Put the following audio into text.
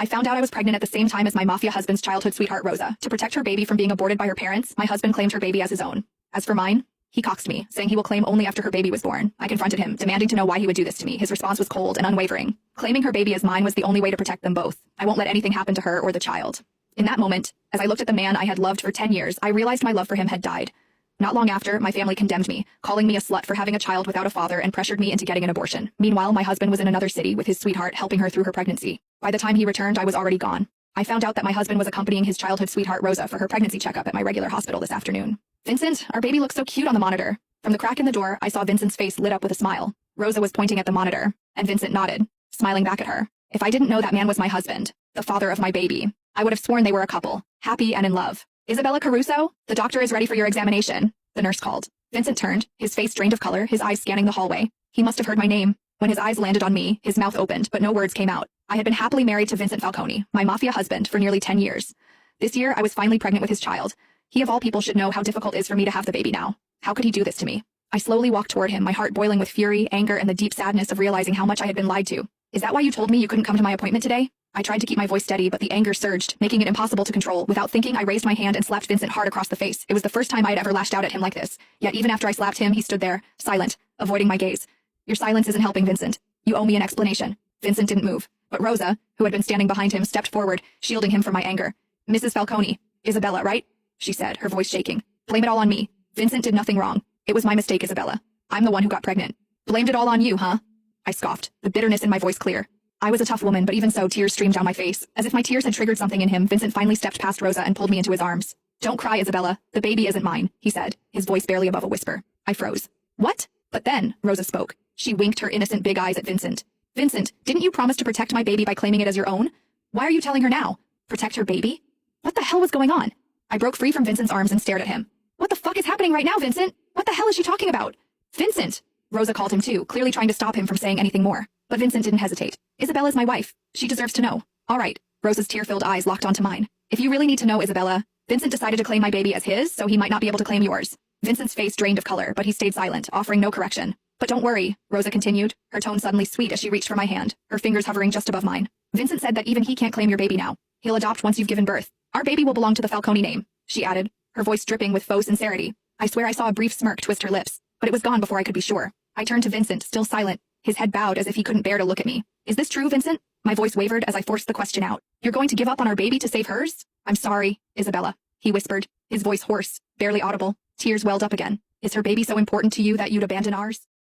I found out I was pregnant at the same time as my mafia husband's childhood sweetheart Rosa. To protect her baby from being aborted by her parents, my husband claimed her baby as his own. As for mine, he coxed me, saying he will claim only after her baby was born. I confronted him, demanding to know why he would do this to me. His response was cold and unwavering. Claiming her baby as mine was the only way to protect them both. I won't let anything happen to her or the child. In that moment, as I looked at the man I had loved for 10 years, I realized my love for him had died. Not long after, my family condemned me, calling me a slut for having a child without a father and pressured me into getting an abortion. Meanwhile, my husband was in another city with his sweetheart helping her through her pregnancy. By the time he returned, I was already gone. I found out that my husband was accompanying his childhood sweetheart Rosa for her pregnancy checkup at my regular hospital this afternoon. Vincent, our baby looks so cute on the monitor. From the crack in the door, I saw Vincent's face lit up with a smile. Rosa was pointing at the monitor, and Vincent nodded, smiling back at her. If I didn't know that man was my husband, the father of my baby, I would have sworn they were a couple, happy and in love. Isabella Caruso, the doctor is ready for your examination, the nurse called. Vincent turned, his face drained of color, his eyes scanning the hallway. He must have heard my name. When his eyes landed on me, his mouth opened, but no words came out. I had been happily married to Vincent Falcone, my mafia husband, for nearly 10 years. This year, I was finally pregnant with his child. He of all people should know how difficult it is for me to have the baby now. How could he do this to me? I slowly walked toward him, my heart boiling with fury, anger, and the deep sadness of realizing how much I had been lied to. Is that why you told me you couldn't come to my appointment today? I tried to keep my voice steady, but the anger surged, making it impossible to control. Without thinking, I raised my hand and slapped Vincent hard across the face. It was the first time I had ever lashed out at him like this. Yet even after I slapped him, he stood there, silent, avoiding my gaze. Your silence isn't helping, Vincent. You owe me an explanation. Vincent didn't move, but Rosa, who had been standing behind him, stepped forward, shielding him from my anger. Mrs. Falcone, Isabella, right? She said, her voice shaking. Blame it all on me. Vincent did nothing wrong. It was my mistake, Isabella. I'm the one who got pregnant. Blamed it all on you, huh? I scoffed, the bitterness in my voice clear. I was a tough woman, but even so, tears streamed down my face. As if my tears had triggered something in him, Vincent finally stepped past Rosa and pulled me into his arms. Don't cry, Isabella. The baby isn't mine, he said, his voice barely above a whisper. I froze. What? But then, Rosa spoke. She winked her innocent big eyes at Vincent. Vincent, didn't you promise to protect my baby by claiming it as your own? Why are you telling her now? Protect her baby? What the hell was going on? I broke free from Vincent's arms and stared at him. What the fuck is happening right now, Vincent? What the hell is she talking about? Vincent! Rosa called him too, clearly trying to stop him from saying anything more. But Vincent didn't hesitate. Isabella's my wife. She deserves to know. All right. Rosa's tear-filled eyes locked onto mine. If you really need to know, Isabella, Vincent decided to claim my baby as his, so he might not be able to claim yours. Vincent's face drained of color, but he stayed silent, offering no correction. But don't worry, Rosa continued, her tone suddenly sweet as she reached for my hand, her fingers hovering just above mine. Vincent said that even he can't claim your baby now. He'll adopt once you've given birth. Our baby will belong to the Falcone name, she added, her voice dripping with faux sincerity. I swear I saw a brief smirk twist her lips, but it was gone before I could be sure. I turned to Vincent, still silent, his head bowed as if he couldn't bear to look at me. Is this true, Vincent? My voice wavered as I forced the question out. You're going to give up on our baby to save hers? I'm sorry, Isabella, he whispered, his voice hoarse, barely audible. Tears welled up again. Is her baby so important to you that you'd abandon ours?